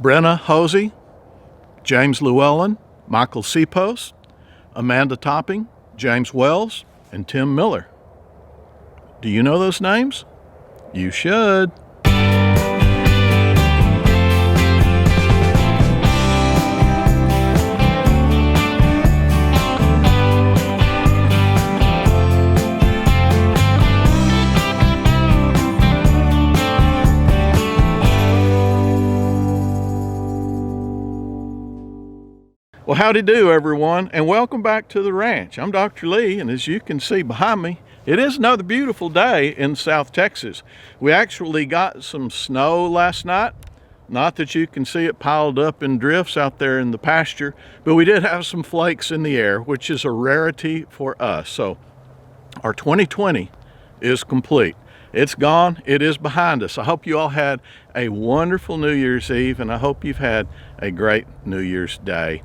Brenna Hosey, James Llewellyn, Michael Seapost, Amanda Topping, James Wells, and Tim Miller. Do you know those names? You should. Well, howdy do, everyone, and welcome back to the ranch. I'm Dr. Lee, and as you can see behind me, it is another beautiful day in South Texas. We actually got some snow last night. Not that you can see it piled up in drifts out there in the pasture, but we did have some flakes in the air, which is a rarity for us. So our 2020 is complete. It's gone. It is behind us. I hope you all had a wonderful New Year's Eve, and I hope you've had a great New Year's Day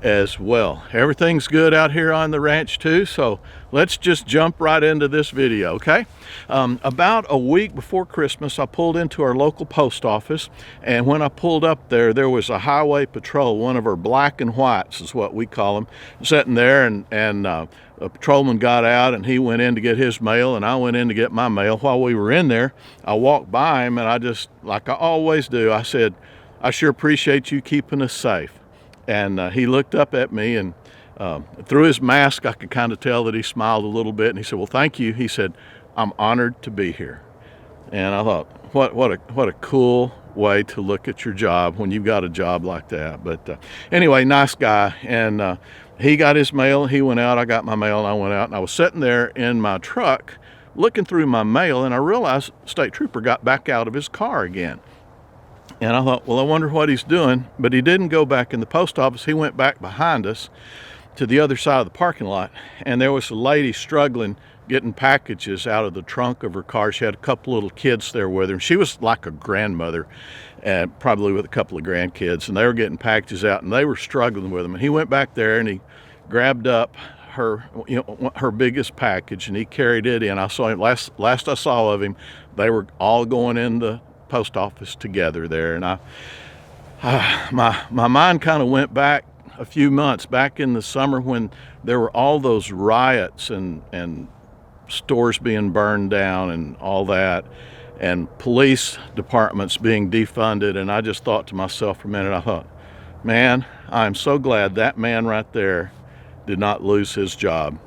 as well. Everything's good out here on the ranch too, so let's just jump right into this video, okay? About a week before Christmas, I pulled into our local post office, and when I pulled up there was a highway patrol, one of our black and whites is what we call them, sitting there, and a patrolman got out and he went in to get his mail, and I went in to get my mail. While we were in there, I walked by him, and I just, like I always do, I said, "I sure appreciate you keeping us safe." And he looked up at me, and through his mask, I could kind of tell that he smiled a little bit. And he said, "Well, thank you." He said, "I'm honored to be here." And I thought, what a cool way to look at your job when you've got a job like that. But anyway, nice guy. And he got his mail. He went out. I got my mail, and I went out. And I was sitting there in my truck looking through my mail, and I realized State Trooper got back out of his car again. And I thought, well, I wonder what he's doing. But he didn't go back in the post office. He went back behind us to the other side of the parking lot. And there was a lady struggling getting packages out of the trunk of her car. She had a couple little kids there with her. And she was like a grandmother, and probably with a couple of grandkids. And they were getting packages out, and they were struggling with them. And he went back there, and he grabbed up her biggest package, and he carried it in. I saw him, last I saw of him, they were all going in the post office together there. And my mind kind of went back a few months back in the summer when there were all those riots and stores being burned down and all that, and police departments being defunded. And I just thought to myself for a minute, I thought, man, I'm so glad that man right there did not lose his job.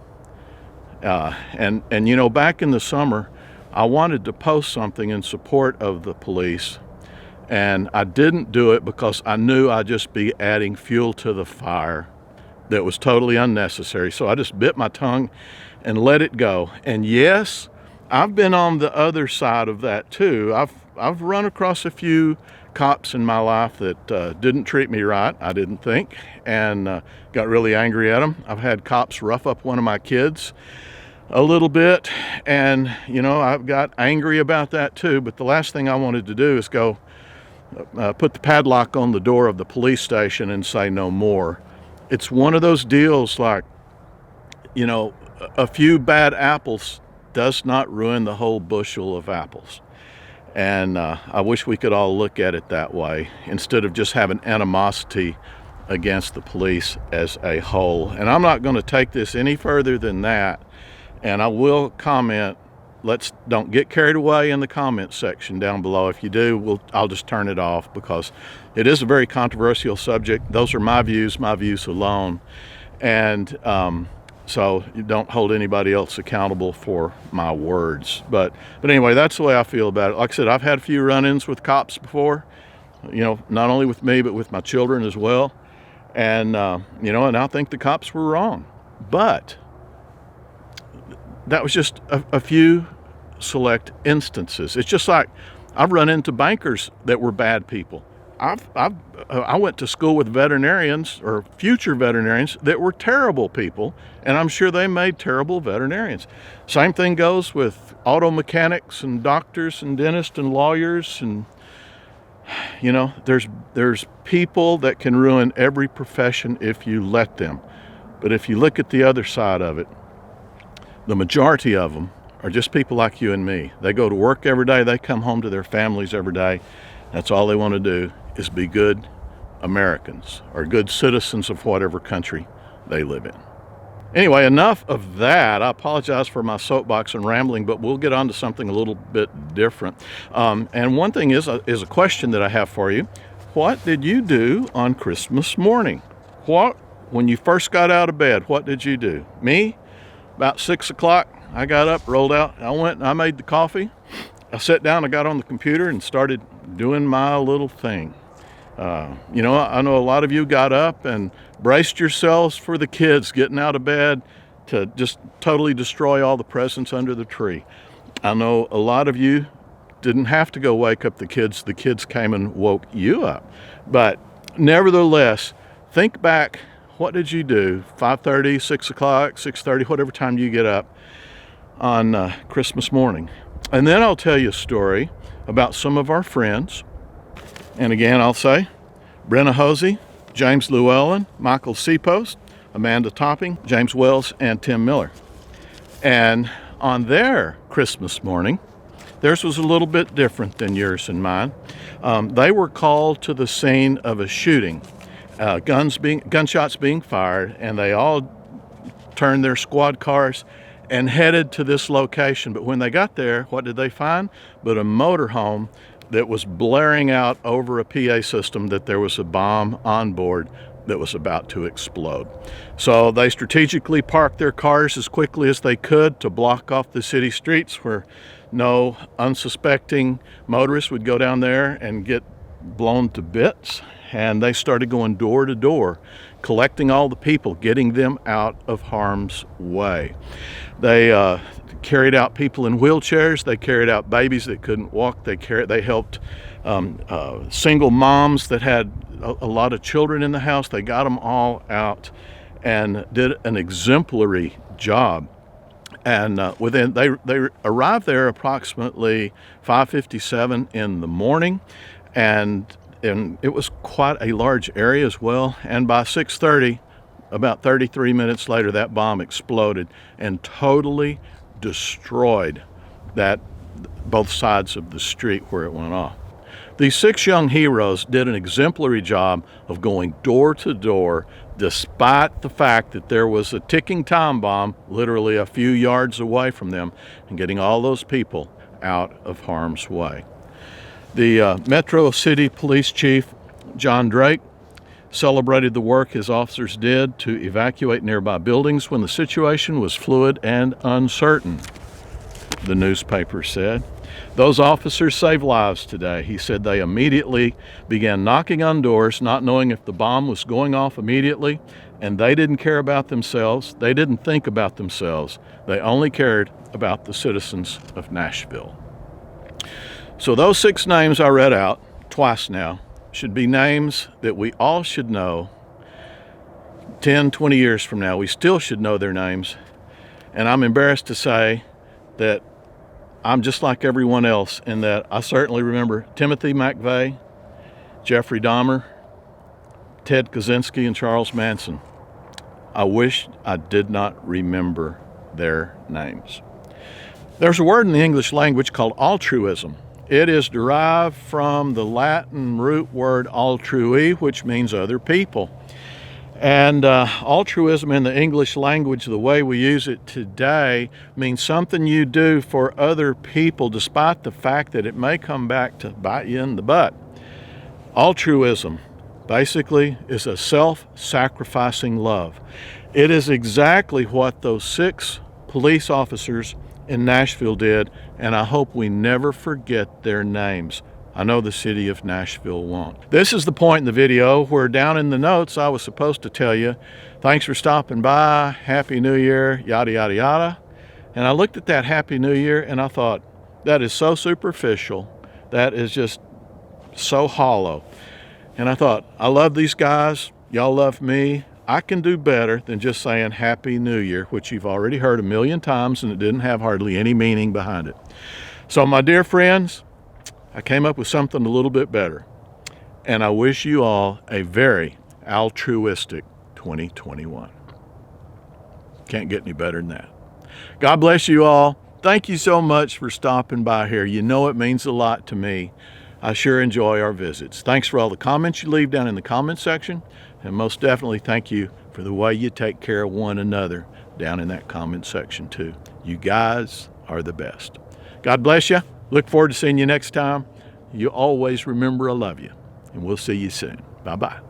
And you know, back in the summer, I wanted to post something in support of the police, and I didn't do it because I knew I'd just be adding fuel to the fire that was totally unnecessary. So I just bit my tongue and let it go. And yes, I've been on the other side of that too. I've run across a few cops in my life that didn't treat me right, I didn't think, and got really angry at them. I've had cops rough up one of my kids a little bit, and you know, I've got angry about that too. But the last thing I wanted to do is go put the padlock on the door of the police station and say no more. It's one of those deals like, you know, a few bad apples does not ruin the whole bushel of apples. And I wish we could all look at it that way instead of just having animosity against the police as a whole. And I'm not going to take this any further than that. And I will comment, don't get carried away in the comment section down below. If you do, I'll just turn it off, because it is a very controversial subject. Those are my views alone. And so you don't hold anybody else accountable for my words. But anyway, that's the way I feel about it. Like I said, I've had a few run-ins with cops before, you know, not only with me, but with my children as well. And, you know, and I think the cops were wrong. But that was just a few select instances. It's just like I've run into bankers that were bad people. I went to school with veterinarians, or future veterinarians, that were terrible people, and I'm sure they made terrible veterinarians. Same thing goes with auto mechanics and doctors and dentists and lawyers, and you know, there's people that can ruin every profession if you let them. But if you look at the other side of it, the majority of them are just people like you and me. They go to work every day. They come home to their families every day. That's all they want to do, is be good Americans or good citizens of whatever country they live in. Anyway, enough of that. I apologize for my soapbox and rambling, but we'll get on to something a little bit different. And one thing is a question that I have for you. What did you do on Christmas morning? When you first got out of bed, what did you do? Me, about 6 o'clock, I got up, rolled out, I went and I made the coffee. I sat down, I got on the computer and started doing my little thing. I know a lot of you got up and braced yourselves for the kids getting out of bed to just totally destroy all the presents under the tree. I know a lot of you didn't have to go wake up the kids. The kids came and woke you up. But nevertheless, think back, what did you do? 5:30, 6 o'clock, 6:30, whatever time you get up on Christmas morning. And then I'll tell you a story about some of our friends. And again, I'll say, Brenna Hosey, James Llewellyn, Michael Seapost, Amanda Topping, James Wells, and Tim Miller. And on their Christmas morning, theirs was a little bit different than yours and mine. They were called to the scene of a shooting, gunshots being fired, and they all turned their squad cars and headed to this location. But when they got there, what did they find? But a motorhome that was blaring out over a PA system that there was a bomb on board that was about to explode. So they strategically parked their cars as quickly as they could to block off the city streets where no unsuspecting motorists would go down there and get blown to bits. And they started going door to door, collecting all the people, getting them out of harm's way. They carried out people in wheelchairs. They carried out babies that couldn't walk. They helped single moms that had a lot of children in the house. They got them all out and did an exemplary job. And they arrived there approximately 5:57 in the morning, and it was quite a large area as well. And by 6:30, about 33 minutes later, that bomb exploded and totally destroyed both sides of the street where it went off. These 6 young heroes did an exemplary job of going door to door, despite the fact that there was a ticking time bomb literally a few yards away from them, and getting all those people out of harm's way. The Metro City Police Chief, John Drake, celebrated the work his officers did to evacuate nearby buildings when the situation was fluid and uncertain, the newspaper said. Those officers saved lives today. He said they immediately began knocking on doors, not knowing if the bomb was going off immediately, and they didn't care about themselves. They didn't think about themselves. They only cared about the citizens of Nashville. So those 6 names I read out twice now should be names that we all should know. 10, 20 years from now, we still should know their names. And I'm embarrassed to say that I'm just like everyone else in that I certainly remember Timothy McVeigh, Jeffrey Dahmer, Ted Kaczynski, and Charles Manson. I wish I did not remember their names. There's a word in the English language called altruism. It is derived from the Latin root word altrui, which means other people. And altruism in the English language, the way we use it today, means something you do for other people despite the fact that it may come back to bite you in the butt. Altruism basically is a self-sacrificing love. It is exactly what those 6 police officers in Nashville did, and I hope we never forget their names. I know the city of Nashville won't. This is the point in the video where down in the notes I was supposed to tell you, thanks for stopping by, Happy New Year, yada, yada, yada. And I looked at that Happy New Year and I thought, that is so superficial. That is just so hollow. And I thought, I love these guys. Y'all love me. I can do better than just saying Happy New Year, which you've already heard a million times and it didn't have hardly any meaning behind it. So my dear friends, I came up with something a little bit better. And I wish you all a very altruistic 2021. Can't get any better than that. God bless you all. Thank you so much for stopping by here. You know it means a lot to me I sure enjoy our visits. Thanks for all the comments you leave down in the comment section, and most definitely thank you for the way you take care of one another down in that comment section too. You guys are the best. God bless you. Look forward to seeing you next time. You always remember I love you, and we'll see you soon. Bye-bye.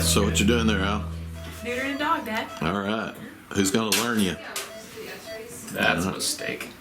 So what you doing there, Al? Neutering a dog, Dad. All right. Who's going to learn you? That's a mistake.